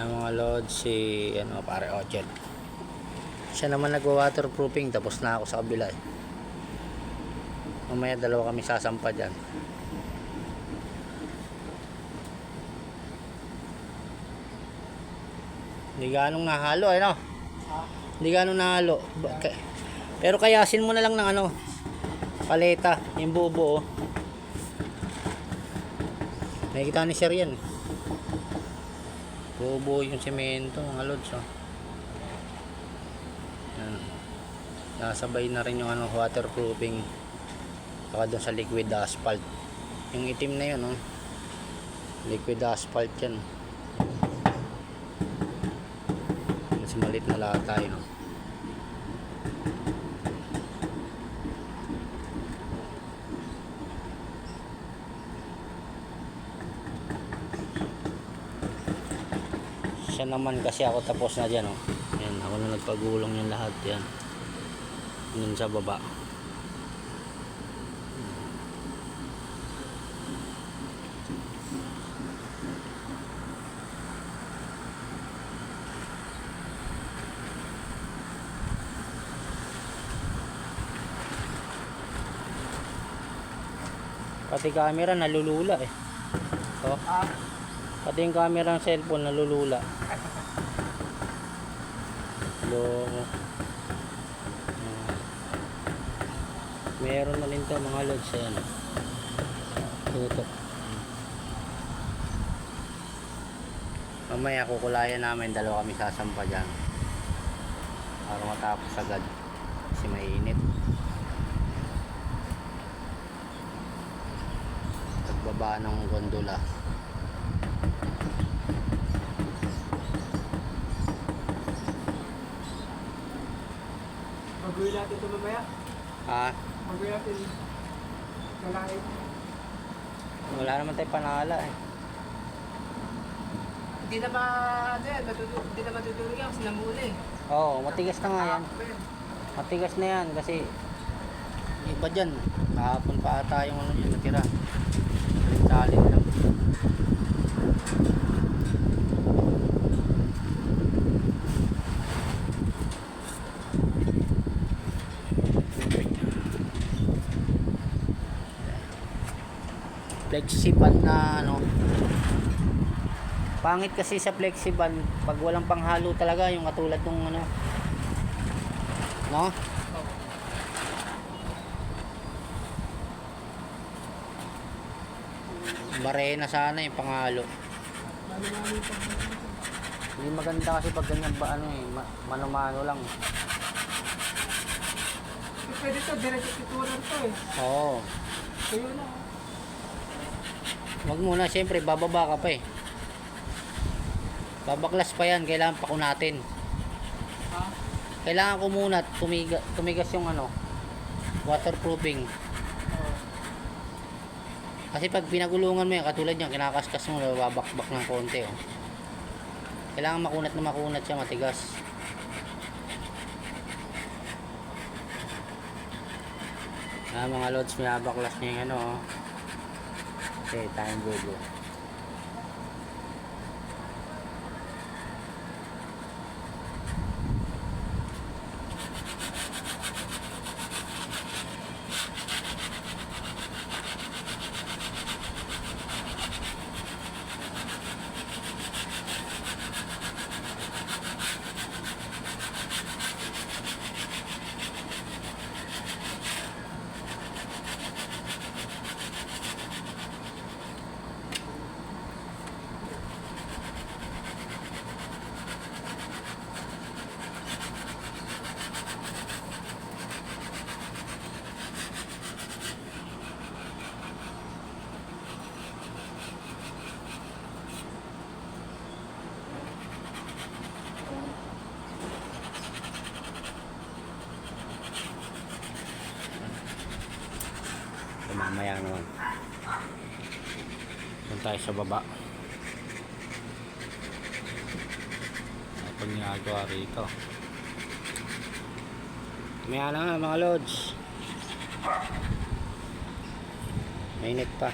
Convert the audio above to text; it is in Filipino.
Ayan mga lods, si pare Ochel. Siya naman nagwa-waterproofing, tapos na ako sa kabila eh. Mamaya dalawa kami sasampa dyan. Hindi ganong nahalo eh no? Hindi ganong nahalo. Pero kayasin mo na lang ng paleta, yung bubo oh. Nakikita ni Sir yan. Bubo yung semento mga lods oh. Yan. Nasabay na rin yung waterproofing. Saka doon sa liquid asphalt. Yung itim na yun oh. Liquid asphalt yan. Mas malit na lata yun oh. Siya naman kasi ako tapos na dyan oh. Yan, ako na nagpagulong yung lahat yan. Yun sa baba. Pati camera nalulula eh. So, pati yung camera ng cellphone nalulula. Meron na rin to mga lods ayan. Ito. Mamaya kukulayan namin, dalawa kami sasampa dyan para matapos agad kasi mainit. Pagbaba ng gondola. Magawin natin ito mamaya. Ha? Magawin natin malaking. Wala naman tayo panala eh. Hindi na hindi na matutulog yan kasi namuli. Oo, matigas na nga yan. Matigas na yan kasi iba dyan. Kahapon pa ata yung yung natira. Talin lang. Flexiban na pangit kasi sa flexiban pag walang panghalo talaga yung katulad nung no? Barena sana yung panghalo. Hindi maganda kasi pag ganyan ba mano-mano lang. Pwede ito, diretso tituran ito eh. Oo. Kaya na. Wag muna, siyempre bababa ka pa eh. Babaklas pa yan, kailangan pakunatin. Ha? Kailangan ko muna tumigas yung waterproofing. Kasi pag pinagulungan mo yan, katulad yan, kinakaskas mo, babakbak ng konti oh. Kailangan makunat na makunat siya, matigas. Mga lods, binabaklas niya yung oh. Okay, tayong bubo. Mamaya naman doon tayo sa baba. Pag ginagawa rito maya na nga mga lods, mainit pa.